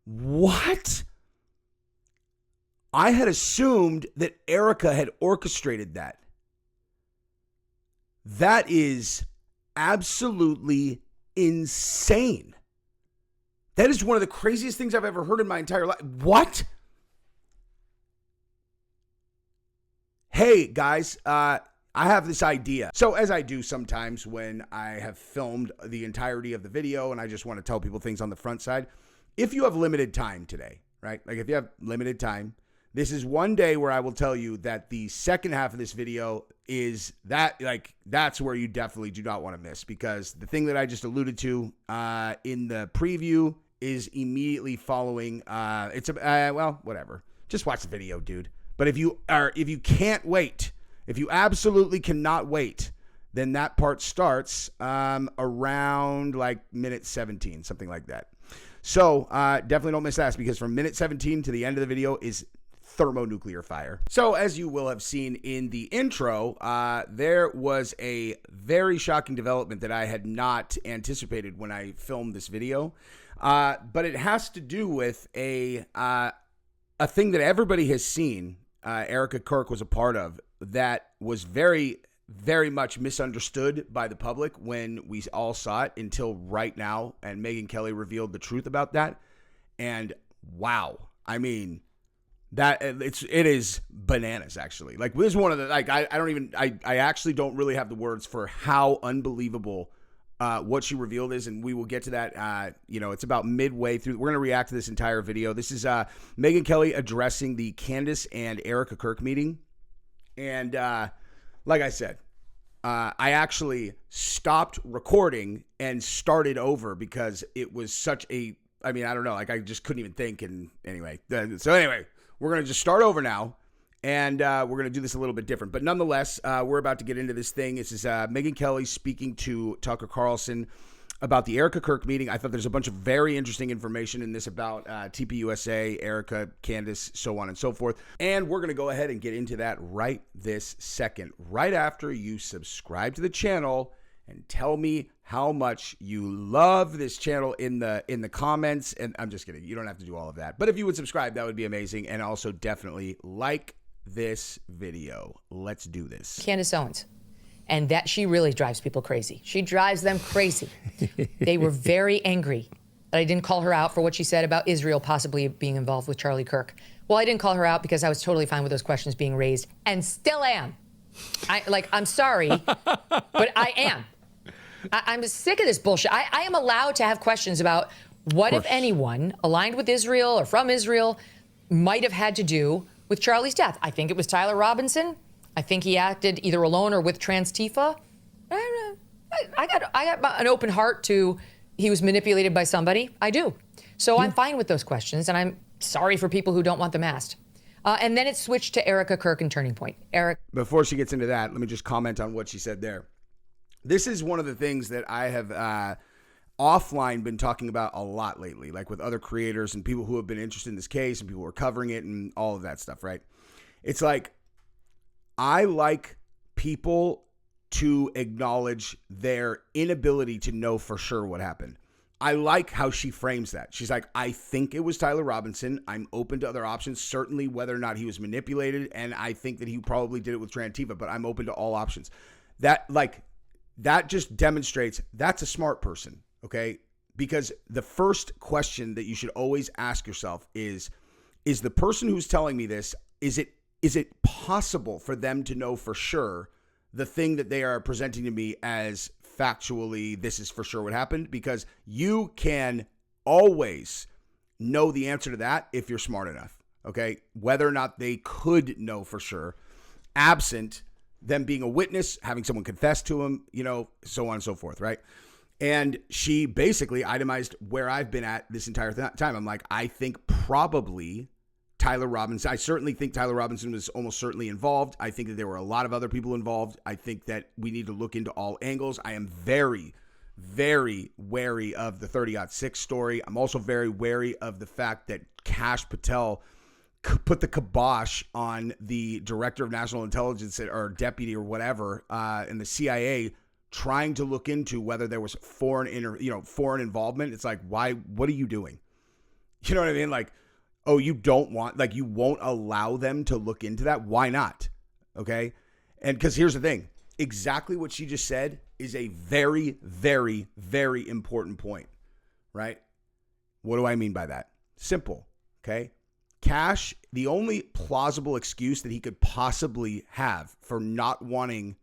What? I had assumed that Erika had orchestrated that. That is absolutely insane. That is one of the craziest things I've ever heard in my entire life. What? Hey, guys, I have this idea. So as I do sometimes when I have filmed the entirety of the video and I just want to tell people things on the front side, if you have limited time today, right? Like if you have limited time, this is one day where I will tell you that the second half of this video is that, like, that's where you definitely do not want to miss, because the thing that I just alluded to in the preview is immediately following. Well, whatever. Just watch the video, dude. But if you can't wait, if you absolutely cannot wait, then that part starts around like minute 17, something like that. So definitely don't miss that, because from minute 17 to the end of the video is thermonuclear fire. So as you will have seen in the intro, there was a very shocking development that I had not anticipated when I filmed this video. But it has to do with a thing that everybody has seen. Erika Kirk was a part of, that was very, very much misunderstood by the public when we all saw it until right now. And Megyn Kelly revealed the truth about that. And wow, I mean, that it is bananas, actually. Like, this is one of the, like, I actually don't really have the words for how unbelievable what she revealed is, and we will get to that. It's about midway through. We're going to react to this entire video. This is Megyn Kelly addressing the Candace and Erika Kirk meeting. And like I said, I actually stopped recording and started over because it was such a, I mean, I don't know, like I just couldn't even think. And anyway, we're going to just start over now. And we're going to do this a little bit different. But nonetheless, we're about to get into this thing. This is Megyn Kelly speaking to Tucker Carlson about the Erika Kirk meeting. I thought there's a bunch of very interesting information in this about TPUSA, Erika, Candace, so on and so forth. And we're going to go ahead and get into that right this second, right after you subscribe to the channel and tell me how much you love this channel in the comments. And I'm just kidding. You don't have to do all of that. But if you would subscribe, that would be amazing. And also definitely like this video. Let's do this. Candace Owens. And that she really drives people crazy. She drives them crazy. They were very angry that I didn't call her out for what she said about Israel possibly being involved with Charlie Kirk. Well, I didn't call her out because I was totally fine with those questions being raised and still am. I'm sorry, but I am. I'm sick of this bullshit. I am allowed to have questions about what, if anyone, aligned with Israel or from Israel might have had to do with Charlie's death. I think it was Tyler Robinson. I think he acted either alone or with Trans-Tifa. I got an open heart to he was manipulated by somebody. I do. So I'm fine with those questions, and I'm sorry for people who don't want them asked. And then it switched to Erika Kirk and Turning Point. Before she gets into that, let me just comment on what she said there. This is one of the things that I have offline been talking about a lot lately, like with other creators and people who have been interested in this case and people who are covering it and all of that stuff, right? It's like, I like people to acknowledge their inability to know for sure what happened. I like how she frames that. She's like, I think it was Tyler Robinson. I'm open to other options, certainly whether or not he was manipulated, and I think that he probably did it with Trans-Tifa, but I'm open to all options. That just demonstrates that's a smart person, okay? Because the first question that you should always ask yourself is the person who's telling me this, is it possible for them to know for sure the thing that they are presenting to me as factually, this is for sure what happened? Because you can always know the answer to that if you're smart enough, okay? Whether or not they could know for sure, absent them being a witness, having someone confess to him, so on and so forth, right? And she basically itemized where I've been at this entire time. I'm like, I think probably Tyler Robinson. I certainly think Tyler Robinson was almost certainly involved. I think that there were a lot of other people involved. I think that we need to look into all angles. I am very, very wary of the 30-06 story. I'm also very wary of the fact that Kash Patel put the kibosh on the director of national intelligence or deputy or whatever in the CIA, trying to look into whether there was foreign involvement. It's like, why? What are you doing? You know what I mean? Like, oh, you don't want, like, you won't allow them to look into that? Why not? Okay? And because here's the thing. Exactly what she just said is a very, very, very important point, right? What do I mean by that? Simple, okay? Cash, the only plausible excuse that he could possibly have for not wanting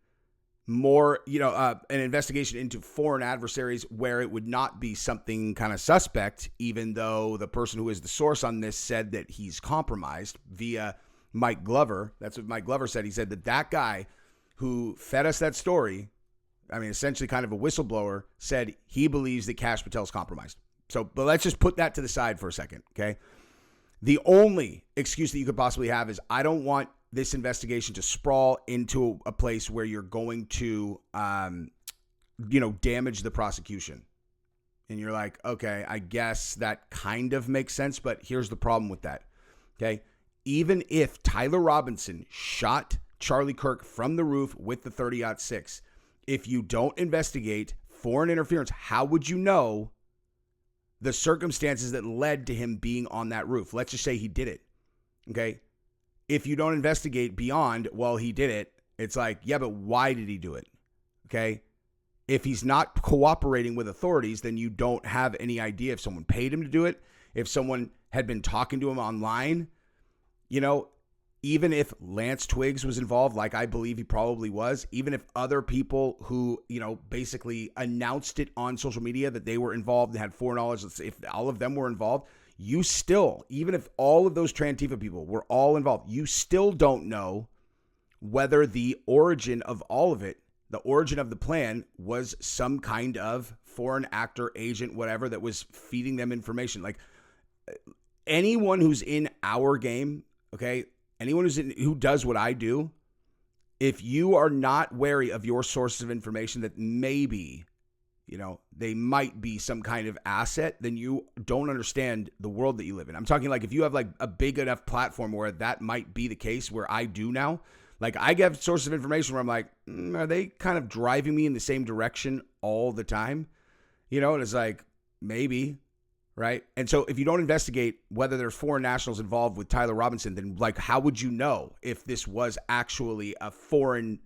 more, an investigation into foreign adversaries where it would not be something kind of suspect, even though the person who is the source on this said that he's compromised via Mike Glover. That's what Mike Glover said. He said that guy who fed us that story, I mean, essentially kind of a whistleblower, said he believes that Kash Patel's compromised. So, but let's just put that to the side for a second, okay? The only excuse that you could possibly have is, I don't want this investigation to sprawl into a place where you're going to, damage the prosecution. And you're like, okay, I guess that kind of makes sense, but here's the problem with that, okay? Even if Tyler Robinson shot Charlie Kirk from the roof with the 30-06, if you don't investigate foreign interference, how would you know the circumstances that led to him being on that roof? Let's just say he did it, okay? If you don't investigate beyond, well, he did it, it's like, yeah, but why did he do it? Okay? If he's not cooperating with authorities, then you don't have any idea if someone paid him to do it, if someone had been talking to him online. Even if Lance Twiggs was involved, like I believe he probably was, even if other people who, basically announced it on social media that they were involved and had foreknowledge, if all of them were involved, you still, even if all of those Trantifa people were all involved, you still don't know whether the origin of all of it, the origin of the plan, was some kind of foreign actor, agent, whatever, that was feeding them information. Like, anyone who's in our game, okay, anyone who does what I do, if you are not wary of your sources of information that maybe, they might be some kind of asset, then you don't understand the world that you live in. I'm talking like if you have like a big enough platform where that might be the case, where I do now. Like, I get sources of information where I'm like, are they kind of driving me in the same direction all the time? And it's like, maybe, right? And so if you don't investigate whether there's foreign nationals involved with Tyler Robinson, then like, how would you know if this was actually a foreign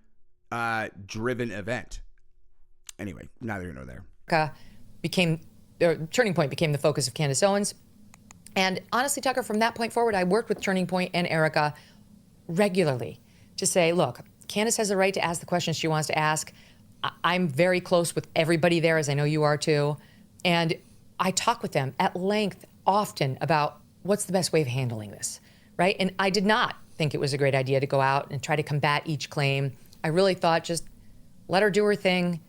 driven event? Anyway, neither here nor there. Turning Point became the focus of Candace Owens. And honestly, Tucker, from that point forward, I worked with Turning Point and Erika regularly to say, look, Candace has the right to ask the questions she wants to ask. I'm very close with everybody there, as I know you are too. And I talk with them at length often about what's the best way of handling this, right? And I did not think it was a great idea to go out and try to combat each claim. I really thought, just let her do her thing.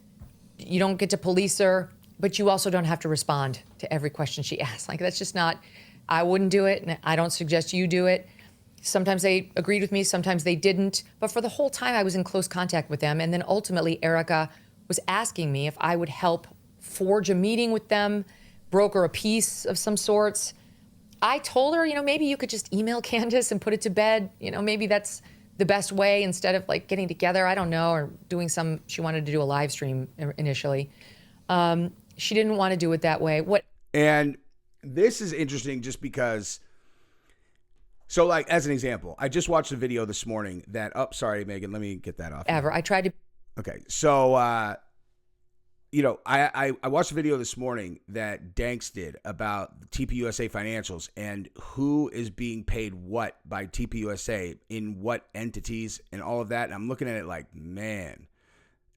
You don't get to police her, but you also don't have to respond to every question she asks. Like, that's just not, I wouldn't do it, and I don't suggest you do it. Sometimes they agreed with me, sometimes they didn't. But for the whole time, I was in close contact with them. And then ultimately, Erika was asking me if I would help forge a meeting with them, broker a peace of some sorts. I told her, maybe you could just email Candace and put it to bed. Maybe that's the best way, instead of like getting together, I don't know, or doing she wanted to do a live stream initially. She didn't want to do it that way. And this is interesting just because, so like, as an example, I just watched a video this morning that, sorry, Megyn, let me get that off. I tried to. Okay. So, I watched a video this morning that Danks did about TPUSA financials and who is being paid what by TPUSA in what entities and all of that. And I'm looking at it like, man,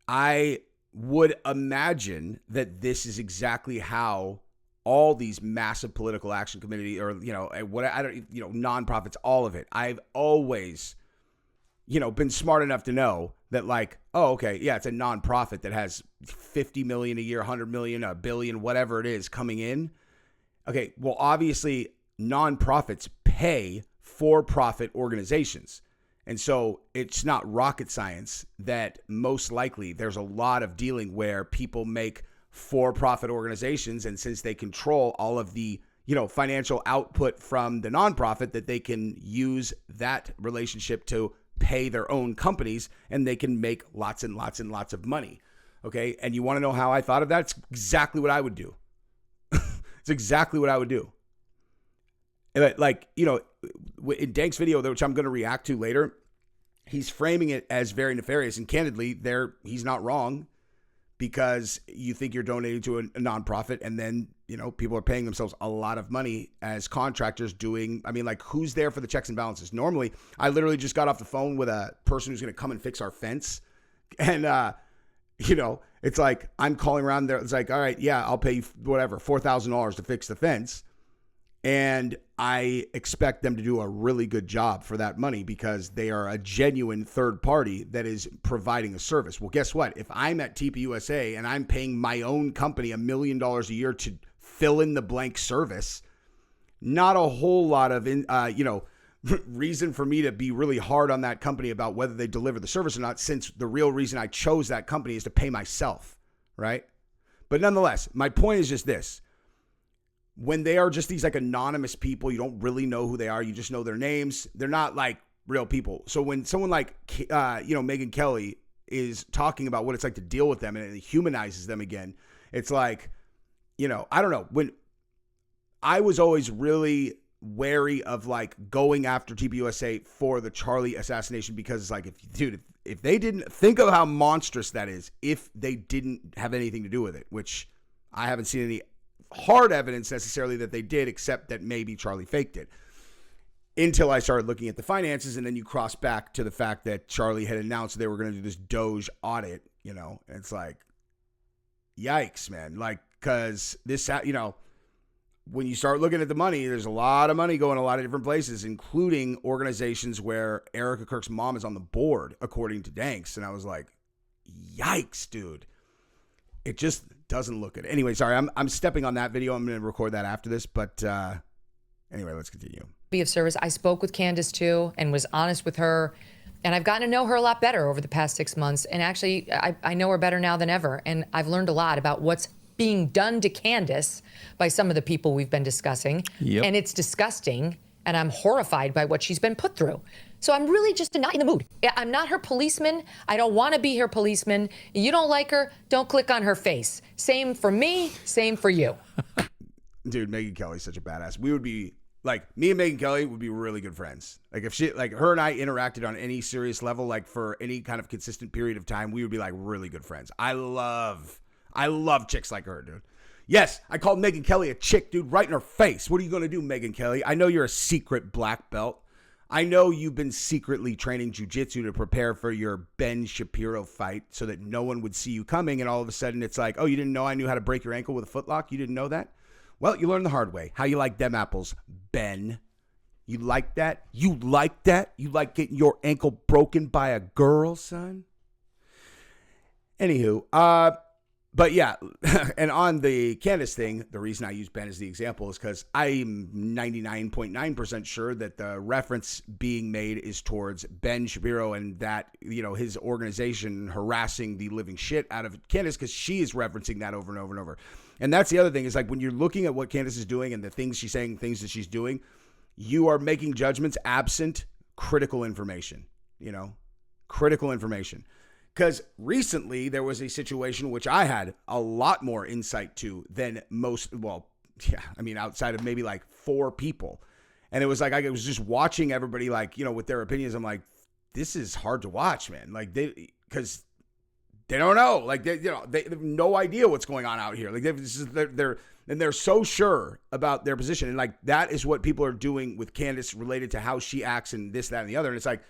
I would imagine that this is exactly how all these massive political action committee or, nonprofits, all of it. I've always, been smart enough to know that, like, oh, okay, yeah, it's a nonprofit that has 50 million a year, 100 million, a billion, whatever it is coming in. Okay, well, obviously nonprofits pay for-profit organizations. And so it's not rocket science that most likely there's a lot of dealing where people make for-profit organizations, and since they control all of the, financial output from the nonprofit, that they can use that relationship to pay their own companies, and they can make lots and lots and lots of money. Okay. And you want to know how I thought of that? It's exactly what I would do. It's exactly what I would do. Like, you know, in Dank's video, which I'm going to react to later, he's framing it as very nefarious. And candidly, he's not wrong, because you think you're donating to a nonprofit, and then, you know, people are paying themselves a lot of money as contractors doing, I mean, like, who's there for the checks and balances? Normally, I literally just got off the phone with a person who's going to come and fix our fence. And, you know, it's like, I'm calling around there. It's like, all right, yeah, I'll pay you whatever, $4,000 to fix the fence. And I expect them to do a really good job for that money, because they are a genuine third party that is providing a service. Well, guess what? If I'm at TPUSA and I'm paying my own company $1 million a year to fill in the blank service, not a whole lot of, you know, reason for me to be really hard on that company about whether they deliver the service or not, since the real reason I chose that company is to pay myself, right? But nonetheless, my point is just this. When they are just these like anonymous people, you don't really know who they are. You just know their names. They're not like real people. So when someone like, you know, Megyn Kelly is talking about what it's like to deal with them, and it humanizes them again, it's like, you know, I don't know. When I was always really wary of like going after TPUSA for the Charlie assassination, because it's like, if they didn't, think of how monstrous that is if they didn't have anything to do with it, which I haven't seen any hard evidence necessarily that they did, except that maybe Charlie faked it, until I started looking at the finances. And then you cross back to the fact that Charlie had announced they were going to do this Doge audit, you know, and it's like, yikes, man. Like, cause this, you know, when you start looking at the money, there's a lot of money going a lot of different places, including organizations where Erika Kirk's mom is on the board, according to Danks. And I was like, yikes, dude. It just doesn't look good. Anyway, sorry, I'm stepping on that video. I'm going to record that after this. But anyway, let's continue. Be of service. I spoke with Candace too and was honest with her. And I've gotten to know her a lot better over the past 6 months. And actually, I know her better now than ever. And I've learned a lot about what's being done to Candace by some of the people we've been discussing. Yep. And it's disgusting. And I'm horrified by what she's been put through. So I'm really just not in the mood. I'm not her policeman. I don't want to be her policeman. You don't like her, don't click on her face. Same for me, same for you. Dude, Megyn Kelly's such a badass. We would be, like, me and Megyn Kelly would be really good friends. Like, if she, like, her and I interacted on any serious level, like, for any kind of consistent period of time, we would be, like, really good friends. I love chicks like her, dude. Yes, I called Megyn Kelly a chick, dude, right in her face. What are you going to do, Megyn Kelly? I know you're a secret black belt. I know you've been secretly training jiu-jitsu to prepare for your Ben Shapiro fight so that no one would see you coming, and all of a sudden it's like, oh, you didn't know I knew how to break your ankle with a footlock? You didn't know that? Well, you learned the hard way. How you like them apples, Ben? You like that? You like that? You like getting your ankle broken by a girl, son? Anywho, but yeah, and on the Candace thing, the reason I use Ben as the example is because I'm 99.9% sure that the reference being made is towards Ben Shapiro and that, you know, his organization harassing the living shit out of Candace, because she is referencing that over and over and over. And that's the other thing, is like, when you're looking at what Candace is doing and the things she's saying, things that she's doing, you are making judgments absent critical information, you know, critical information. Because recently there was a situation which I had a lot more insight to than most, well, yeah, I mean, outside of maybe like 4 people. And it was like, I was just watching everybody, like, you know, with their opinions. I'm like, this is hard to watch, man. Like, because they don't know. Like, they have no idea what's going on out here. Like, they're so sure about their position. And like, that is what people are doing with Candace related to how she acts and this, that, and the other. And it's like,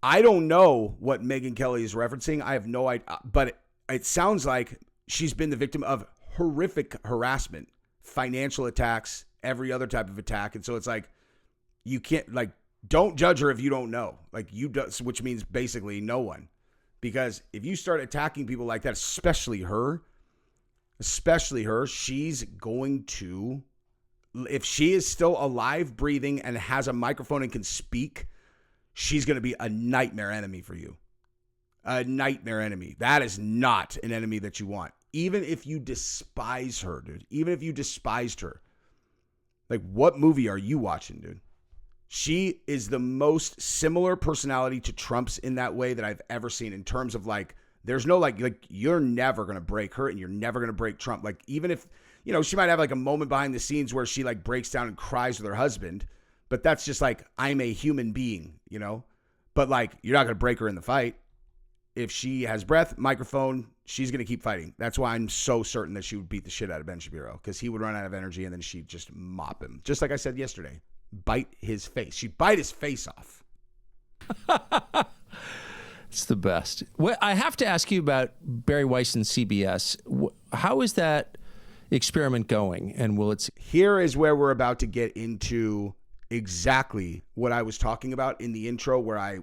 I don't know what Megyn Kelly is referencing. I have no idea, but it sounds like she's been the victim of horrific harassment, financial attacks, every other type of attack. And so it's like, you can't, like, don't judge her if you don't know. Like, you do, which means basically no one. Because if you start attacking people like that, especially her, she's going to, if she is still alive, breathing, and has a microphone and can speak, she's going to be a nightmare enemy for you. A nightmare enemy. That is not an enemy that you want. Even if you despise her, dude. Even if you despised her. Like, what movie are you watching, dude? She is the most similar personality to Trump's in that way that I've ever seen, in terms of, like, there's no, like you're never going to break her and you're never going to break Trump. Like, even if, you know, she might have like a moment behind the scenes where she like breaks down and cries with her husband, but that's just like, I'm a human being, you know, but like, you're not going to break her in the fight. If she has breath, microphone, she's going to keep fighting. That's why I'm so certain that she would beat the shit out of Ben Shapiro, because he would run out of energy and then she'd just mop him. Just like I said yesterday, bite his face. She'd bite his face off. It's the best. Well, I have to ask you about Barry Weiss and CBS. How is that experiment going? And will it... Here is where we're about to get into exactly what I was talking about in the intro, where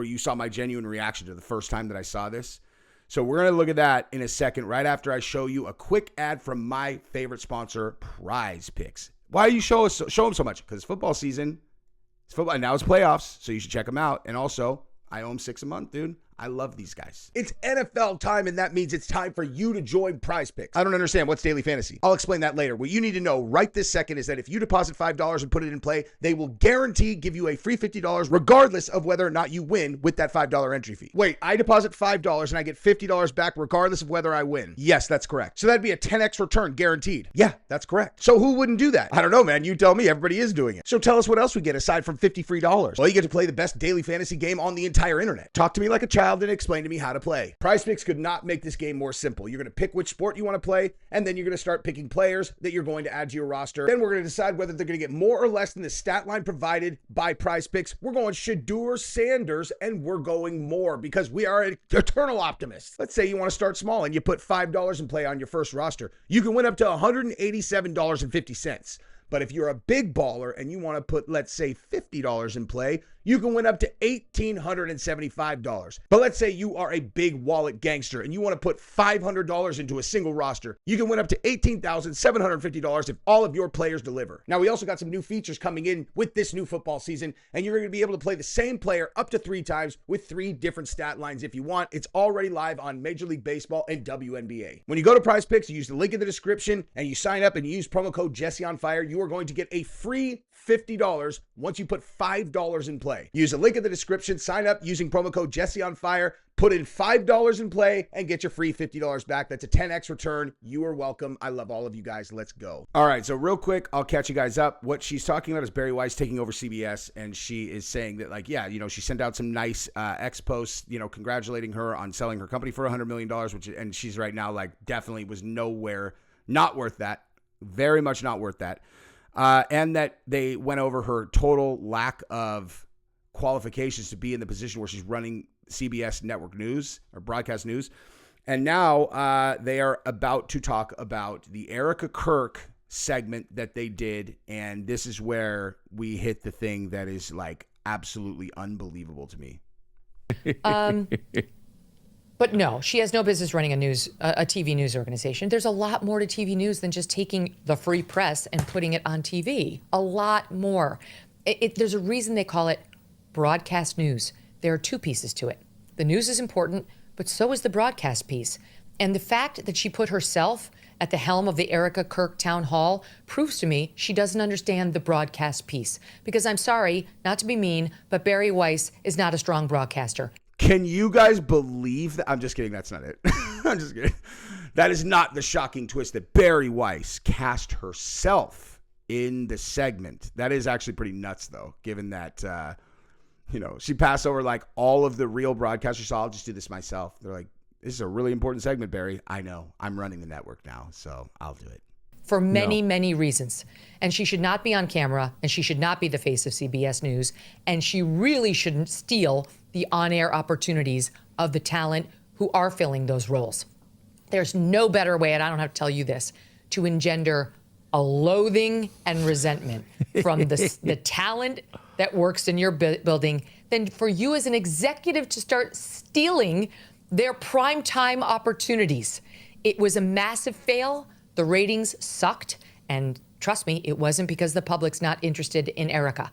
you saw my genuine reaction to the first time that I saw this. So we're going to look at that in a second, right after I show you a quick ad from my favorite sponsor, Prize Picks. Why do you show them so much? Because football season, it's football, and now it's playoffs, so you should check them out. And also, I owe them $6 a month, dude. I love these guys. It's NFL time, and that means it's time for you to join Prize Picks. I don't understand. What's daily fantasy? I'll explain that later. What you need to know right this second is that if you deposit $5 and put it in play, they will guarantee give you a free $50 regardless of whether or not you win with that $5 entry fee. Wait, I deposit $5 and I get $50 back regardless of whether I win. Yes, that's correct. So that'd be a 10x return guaranteed. Yeah, that's correct. So who wouldn't do that? I don't know, man. You tell me. Everybody is doing it. So tell us what else we get aside from $50 free. Well, you get to play the best daily fantasy game on the entire internet. Talk to me like a child and explain to me how to play. Prize Picks could not make this game more simple. You're going to pick which sport you want to play, and then you're going to start picking players that you're going to add to your roster. Then we're going to decide whether they're going to get more or less than the stat line provided by Prize Picks. We're going Shedeur Sanders, and we're going more because we are eternal optimists. Let's say you want to start small and you put $5 in play on your first roster. You can win up to $187.50. But if you're a big baller and you want to put, let's say, $50 in play, you can win up to $1,875. But let's say you are a big wallet gangster and you want to put $500 into a single roster. You can win up to $18,750 if all of your players deliver. Now, we also got some new features coming in with this new football season, and you're going to be able to play the same player up to 3 times with 3 different stat lines if you want. It's already live on Major League Baseball and WNBA. When you go to Prize Picks, you use the link in the description and you sign up and you use promo code JesseOnFire, you are going to get a free $50 once you put $5 in play. Use the link in the description, sign up using promo code JesseOnFire, put in $5 in play, and get your free $50 back. That's a 10x return. You are welcome. I love all of you guys. Let's go. All right, so real quick, I'll catch you guys up. What she's talking about is Barry Weiss taking over CBS, and she is saying that, like, yeah, you know, she sent out some nice X posts, you know, congratulating her on selling her company for $100 million, and she's right now, like, definitely was nowhere, not worth that, very much not worth that. And that they went over her total lack of qualifications to be in the position where she's running CBS network news or broadcast news. And now they are about to talk about the Erika Kirk segment that they did. And this is where we hit the thing that is like absolutely unbelievable to me. But no, she has no business running a TV news organization. There's a lot more to TV news than just taking the free press and putting it on TV. A lot more. There's a reason they call it broadcast news. There are 2 pieces to it. The news is important, but so is the broadcast piece. And the fact that she put herself at the helm of the Erika Kirk town hall proves to me she doesn't understand the broadcast piece. Because I'm sorry, not to be mean, but Barry Weiss is not a strong broadcaster. Can you guys believe that? I'm just kidding. That's not it. I'm just kidding. That is not the shocking twist that Barry Weiss cast herself in the segment. That is actually pretty nuts, though, given that, you know, she passed over like all of the real broadcasters. So I'll just do this myself. They're like, this is a really important segment, Barry. I know. I'm running the network now, so I'll do it. For many reasons. And she should not be on camera, and she should not be the face of CBS News, and she really shouldn't steal the on-air opportunities of the talent who are filling those roles. There's no better way, and I don't have to tell you this, to engender a loathing and resentment from the talent that works in your building than for you as an executive to start stealing their primetime opportunities. It was a massive fail. The ratings sucked, and trust me, it wasn't because the public's not interested in Erika.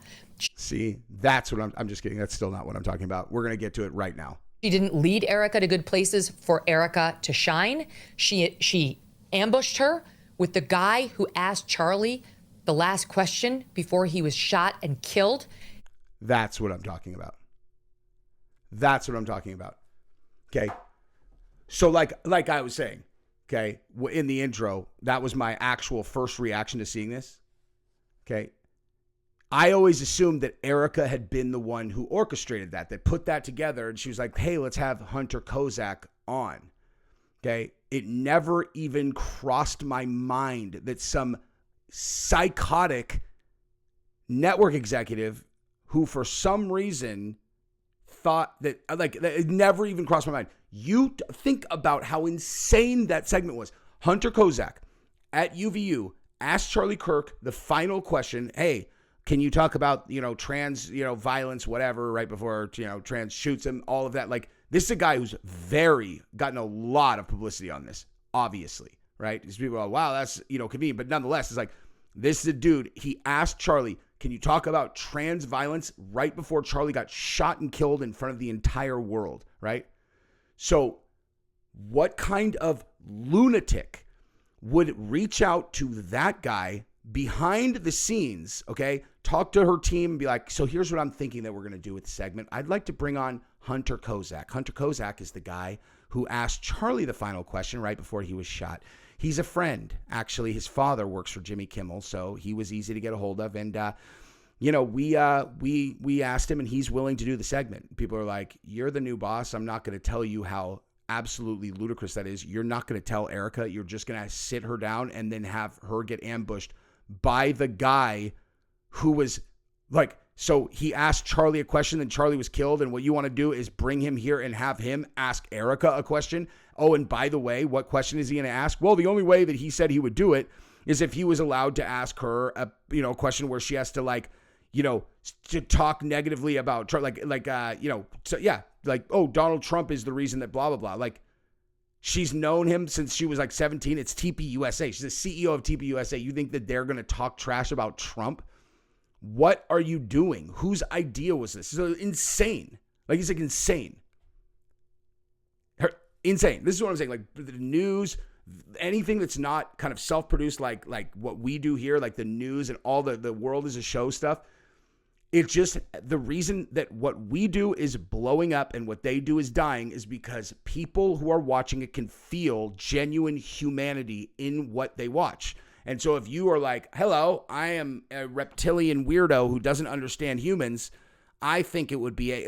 See, that's what I'm just kidding. That's still not what I'm talking about. We're going to get to it right now. She didn't lead Erika to good places for Erika to shine. She ambushed her with the guy who asked Charlie the last question before he was shot and killed. That's what I'm talking about. That's what I'm talking about. Okay. So like I was saying, okay, in the intro, that was my actual first reaction to seeing this. Okay. I always assumed that Erika had been the one who orchestrated that put that together. And she was like, hey, let's have Hunter Kozac on. Okay. It never even crossed my mind that some psychotic network executive who for some reason thought that, like, it never even crossed my mind. You think about how insane that segment was. Hunter Kozac at UVU asked Charlie Kirk the final question, hey, can you talk about, trans, violence, whatever, right before, trans shoots him, all of that. Like, this is a guy who's gotten a lot of publicity on this, obviously, right? These people are, wow, that's, convenient. But nonetheless, it's like, this is a dude, he asked Charlie, can you talk about trans violence right before Charlie got shot and killed in front of the entire world, right? So what kind of lunatic would reach out to that guy behind the scenes, okay, talk to her team and be like, so here's what I'm thinking that we're going to do with the segment. I'd like to bring on Hunter Kozac. Hunter Kozac is the guy who asked Charlie the final question right before he was shot. He's a friend. Actually, his father works for Jimmy Kimmel, so he was easy to get a hold of. And, we asked him and he's willing to do the segment. People are like, you're the new boss. I'm not going to tell you how absolutely ludicrous that is. You're not going to tell Erika. You're just going to sit her down and then have her get ambushed by the guy who was like, so he asked Charlie a question and Charlie was killed. And what you want to do is bring him here and have him ask Erika a question. Oh, and by the way, what question is he going to ask? Well, the only way that he said he would do it is if he was allowed to ask her a question where she has to to talk negatively about Trump, oh, Donald Trump is the reason that blah, blah, blah. Like, she's known him since she was like 17. It's TPUSA. She's the CEO of TPUSA. You think that they're going to talk trash about Trump? What are you doing? Whose idea was this? It's insane. Like, it's like insane. Insane. This is what I'm saying. Like, the news, anything that's not kind of self-produced, like what we do here, like the news and all the world is a show stuff. It's just the reason that what we do is blowing up and what they do is dying is because people who are watching it can feel genuine humanity in what they watch. And so if you are like, hello, I am a reptilian weirdo who doesn't understand humans, I think it would be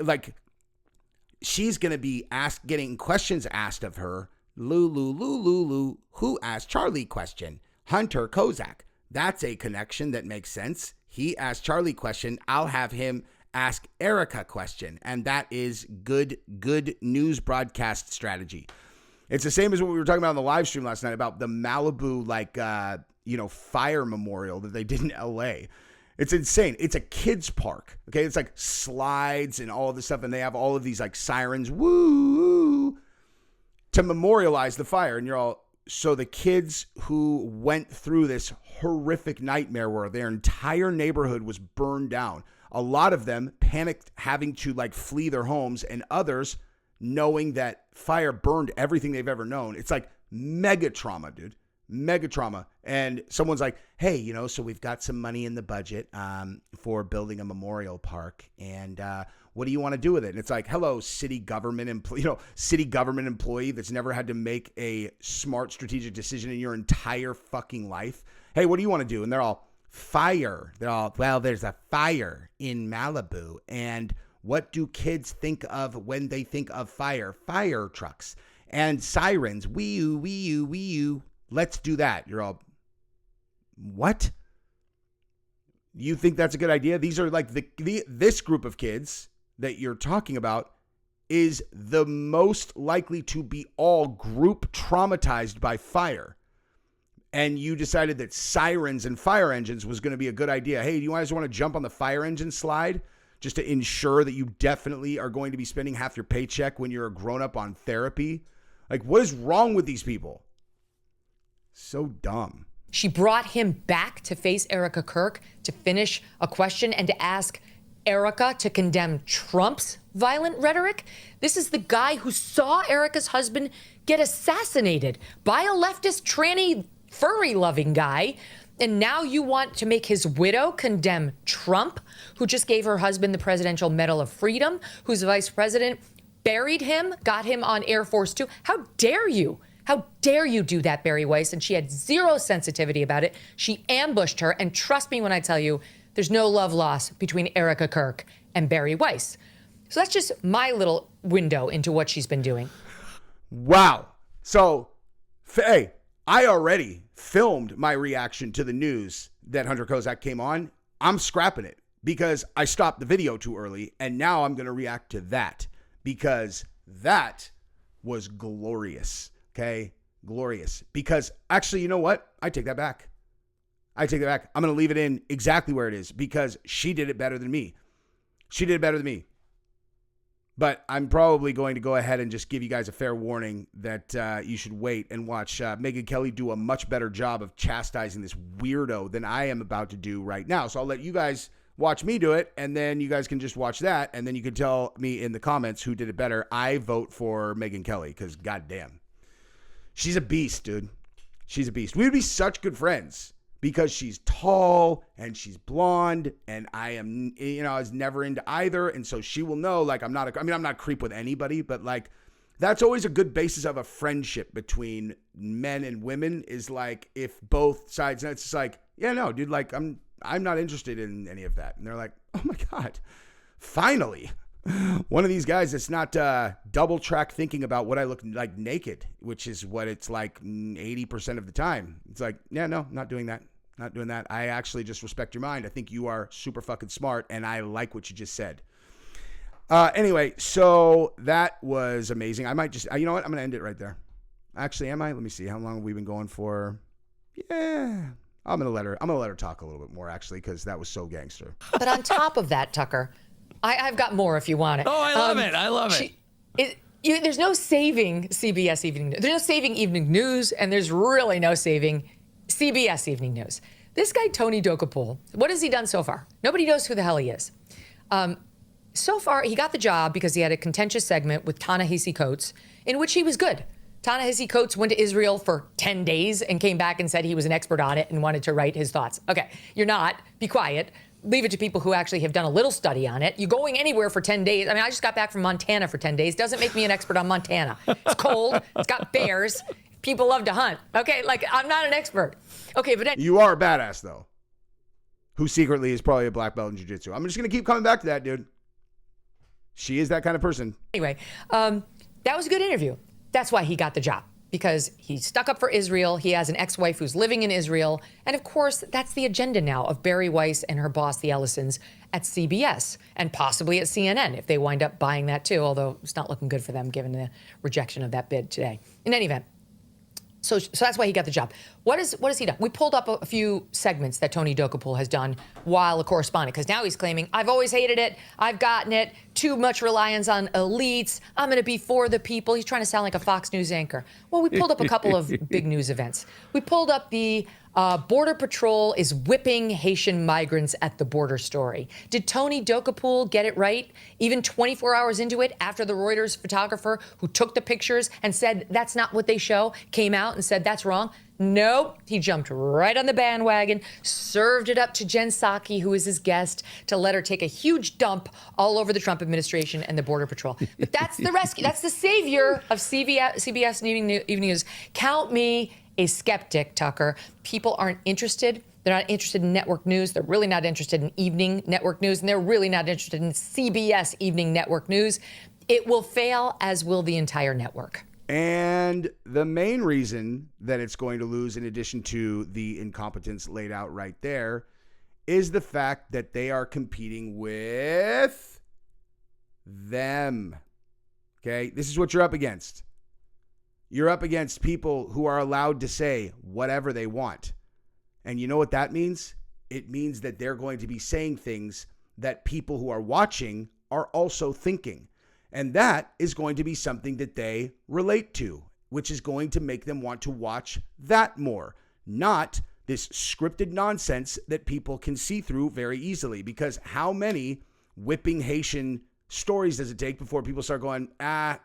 she's going to be getting questions asked of her. Lulu, who asked Charlie question? Hunter Kozac. That's a connection that makes sense. He asked Charlie question. I'll have him ask Erika question. And that is good news broadcast strategy. It's the same as what we were talking about on the live stream last night about the Malibu, fire memorial that they did in LA. It's insane. It's a kids park. Okay. It's like slides and all of this stuff. And they have all of these like sirens, woo, to memorialize the fire. And you're all, so the kids who went through this horrific nightmare where their entire neighborhood was burned down, a lot of them panicked having to flee their homes, and others knowing that fire burned everything they've ever known. It's like mega trauma, dude. Mega trauma. And someone's like, hey, so we've got some money in the budget for building a memorial park. And what do you want to do with it? And it's like, hello, city government employee that's never had to make a smart strategic decision in your entire fucking life. Hey, what do you want to do? And they're all fire. They're all, well, there's a fire in Malibu. And what do kids think of when they think of fire? Fire trucks and sirens. Wee-oo, wee-oo, wee-oo. Let's do that. You're all, what? You think that's a good idea? These are like this group of kids that you're talking about is the most likely to be all group traumatized by fire. And you decided that sirens and fire engines was going to be a good idea. Hey, do you guys want to jump on the fire engine slide just to ensure that you definitely are going to be spending half your paycheck when you're a grown-up on therapy? Like, what is wrong with these people? So dumb. She brought him back to face Erika Kirk to finish a question and to ask Erika to condemn Trump's violent rhetoric. This is the guy who saw Erika's husband get assassinated by a leftist tranny furry-loving guy. And now you want to make his widow condemn Trump, who just gave her husband the Presidential Medal of Freedom, whose vice president buried him, got him on Air Force Two. How dare you How dare you do that, Bari Weiss? And she had zero sensitivity about it. She ambushed her. And trust me when I tell you, there's no love lost between Erika Kirk and Bari Weiss. So that's just my little window into what she's been doing. Wow. So, hey, I already filmed my reaction to the news that Hunter Kozac came on. I'm scrapping it because I stopped the video too early. And now I'm going to react to that because that was glorious. Okay? Glorious. Because actually, you know what? I take that back. I'm going to leave it in exactly where it is because she did it better than me. But I'm probably going to go ahead and just give you guys a fair warning that you should wait and watch Megyn Kelly do a much better job of chastising this weirdo than I am about to do right now. So I'll let you guys watch me do it, and then you guys can just watch that, and then you can tell me in the comments who did it better. I vote for Megyn Kelly because goddamn, she's a beast, dude. She's a beast. We would be such good friends because she's tall and she's blonde and I was never into either. And so she will know, like, I'm not a creep with anybody, but like, that's always a good basis of a friendship between men and women is like, if both sides, it's just like, yeah, no, dude, like, I'm not interested in any of that. And they're like, oh my God, finally. One of these guys that's not double track thinking about what I look like naked, which is what it's like 80% of the time. It's like, yeah, no, not doing that. Not doing that. I actually just respect your mind. I think you are super fucking smart, and I like what you just said. Anyway, so that was amazing. I might just, you know what? I'm going to end it right there. Actually, am I? Let me see. How long have we been going for? Yeah. I'm going to let her talk a little bit more, actually, because that was so gangster. But on top of that, Tucker, I've got more if you want it. Oh, I love it. I love it. There's no saving CBS Evening News. There's no saving Evening News, and there's really no saving CBS Evening News. This guy, Tony Dokoupil, what has he done so far? Nobody knows who the hell he is. So far, he got the job because he had a contentious segment with Ta-Nehisi Coates in which he was good. Ta-Nehisi Coates went to Israel for 10 days and came back and said he was an expert on it and wanted to write his thoughts. Okay, you're not. Be quiet. Leave it to people who actually have done a little study on it. You're going anywhere for 10 days. I mean, I just got back from Montana for 10 days. Doesn't make me an expert on Montana. It's cold. It's got bears. People love to hunt. Okay, like, I'm not an expert. Okay, but then you are a badass, though, who secretly is probably a black belt in jiu-jitsu. I'm just going to keep coming back to that, dude. She is that kind of person. Anyway, that was a good interview. That's why he got the job, because he stuck up for Israel. He has an ex-wife who's living in Israel. And of course, that's the agenda now of Bari Weiss and her boss, the Ellisons, at CBS and possibly at CNN if they wind up buying that too, although it's not looking good for them given the rejection of that bid today. In any event, so that's why he got the job. What has he done? We pulled up a few segments that Tony Dokoupil has done while a correspondent, because now he's claiming, I've always hated it, I've gotten it, too much reliance on elites, I'm going to be for the people. He's trying to sound like a Fox News anchor. Well, we pulled up a couple of big news events. We pulled up the Border Patrol is whipping Haitian migrants at the border story. Did Tony Dokoupil get it right? Even 24 hours into it, after the Reuters photographer who took the pictures and said that's not what they show, came out and said that's wrong? Nope. He jumped right on the bandwagon, served it up to Jen Psaki, who is his guest, to let her take a huge dump all over the Trump administration and the Border Patrol. But that's the rescue. That's the savior of CBS Evening News. Count me a skeptic, Tucker. People aren't interested. They're not interested in network news. They're really not interested in evening network news. And they're really not interested in CBS Evening Network News. It will fail, as will the entire network. And the main reason that it's going to lose, in addition to the incompetence laid out right there, is the fact that they are competing with them. Okay? This is what you're up against. You're up against people who are allowed to say whatever they want. And you know what that means? It means that they're going to be saying things that people who are watching are also thinking. And that is going to be something that they relate to, which is going to make them want to watch that more, not this scripted nonsense that people can see through very easily. Because how many whipping Haitian stories does it take before people start going, I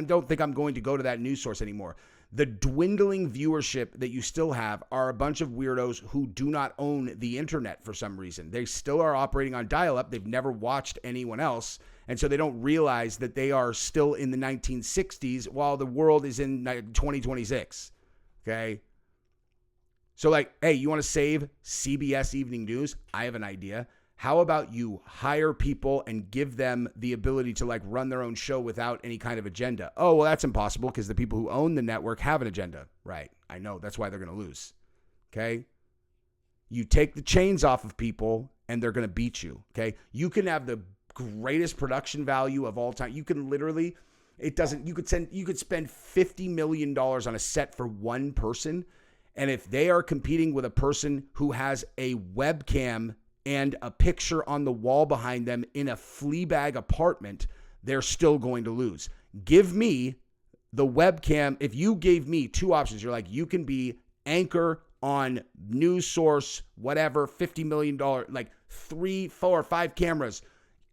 don't think I'm going to go to that news source anymore? The dwindling viewership that you still have are a bunch of weirdos who do not own the internet for some reason. They still are operating on dial-up. They've never watched anyone else. And so they don't realize that they are still in the 1960s while the world is in 2026. Okay? So like, hey, you want to save CBS Evening News? I have an idea. How about you hire people and give them the ability to like run their own show without any kind of agenda? Oh, well, that's impossible because the people who own the network have an agenda. Right. I know. That's why they're going to lose. Okay. You take the chains off of people and they're going to beat you. Okay. You can have the greatest production value of all time. You can literally, you could spend $50 million on a set for one person. And if they are competing with a person who has a webcam and a picture on the wall behind them in a Fleabag apartment, they're still going to lose. Give me the webcam. If you gave me two options, you're like, you can be anchor on news source, whatever, $50 million, like 3, 4, 5 cameras,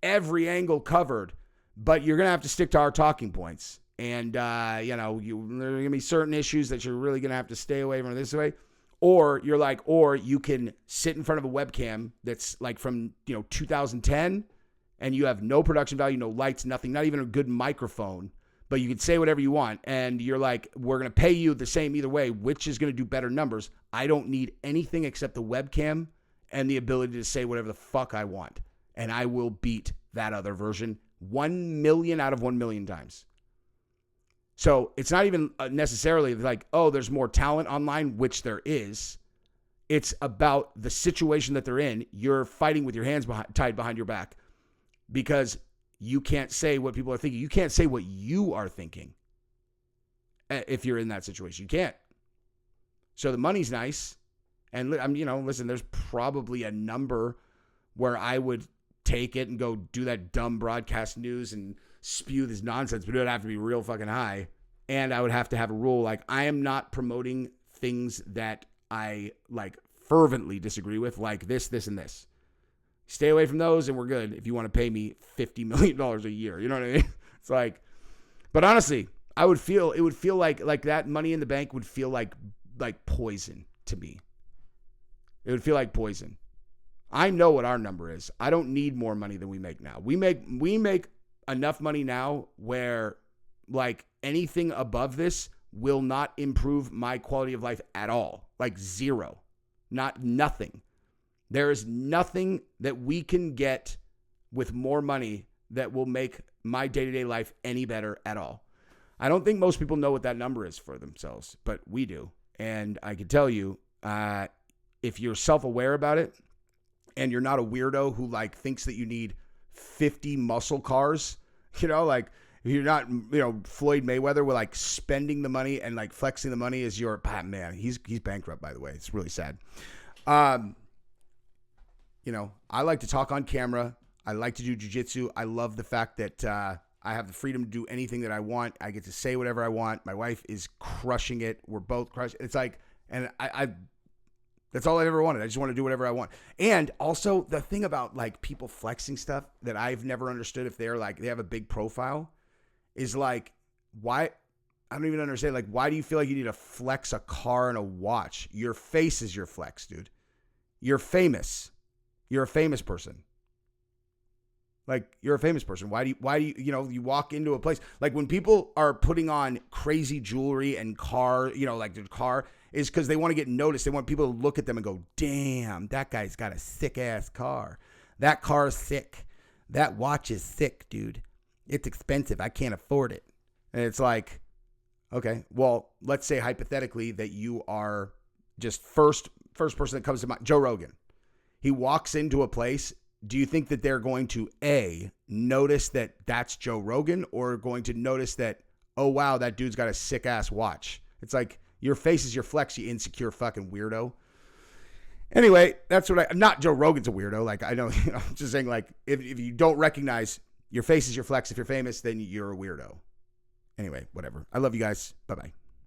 every angle covered, but you're going to have to stick to our talking points. And, there are going to be certain issues that you're really going to have to stay away from this way. Or you're like, or you can sit in front of a webcam that's like from, 2010 and you have no production value, no lights, nothing, not even a good microphone, but you can say whatever you want. And you're like, we're going to pay you the same either way, which is going to do better numbers. I don't need anything except the webcam and the ability to say whatever the fuck I want. And I will beat that other version 1 million out of 1 million times. So it's not even necessarily like, oh, there's more talent online, which there is. It's about the situation that they're in. You're fighting with your hands tied behind your back because you can't say what people are thinking. You can't say what you are thinking if you're in that situation. You can't. So the money's nice. And, listen, there's probably a number where I would take it and go do that dumb broadcast news and spew this nonsense, but it would have to be real fucking high. And I would have to have a rule like I am not promoting things that I like fervently disagree with, like this, and this. Stay away from those and we're good if you want to pay me $50 million a year. You know what I mean? It's like, but honestly, it would feel like that Money in the Bank would feel like poison to me. It would feel like poison. I know what our number is. I don't need more money than we make now. We make enough money now where like anything above this will not improve my quality of life at all. Like zero. Nothing. There is nothing that we can get with more money that will make my day-to-day life any better at all. I don't think most people know what that number is for themselves, but we do. And I can tell you, if you're self-aware about it and you're not a weirdo who like thinks that you need 50 muscle cars, like if you're not, Floyd Mayweather with like spending the money and like flexing the money is your man. He's bankrupt, by the way. It's really sad. I like to talk on camera. I like to do jiu-jitsu. I love the fact that I have the freedom to do anything that I want. I get to say whatever I want. My wife is crushing it. We're both crushing. It's like, and I that's all I ever wanted. I just want to do whatever I want. And also the thing about like people flexing stuff that I've never understood if they're like, they have a big profile is like, why? I don't even understand. Like, why do you feel like you need to flex a car and a watch? Your face is your flex, dude. You're famous. You're a famous person. Like, you're a famous person. Why do you, you walk into a place, like when people are putting on crazy jewelry and car, like their car is because they want to get noticed. They want people to look at them and go, damn, that guy's got a sick ass car. That car's sick. That watch is sick, dude. It's expensive. I can't afford it. And it's like, okay, well, let's say hypothetically that you are just first person that comes to mind, Joe Rogan. He walks into a place. Do you think that they're going to A, notice that that's Joe Rogan, or going to notice that, oh, wow, that dude's got a sick ass watch? It's like your face is your flex, you insecure fucking weirdo. Anyway, that's what not Joe Rogan's a weirdo. Like, I know, I'm just saying, like, if you don't recognize your face is your flex, if you're famous, then you're a weirdo. Anyway, whatever. I love you guys. Bye-bye.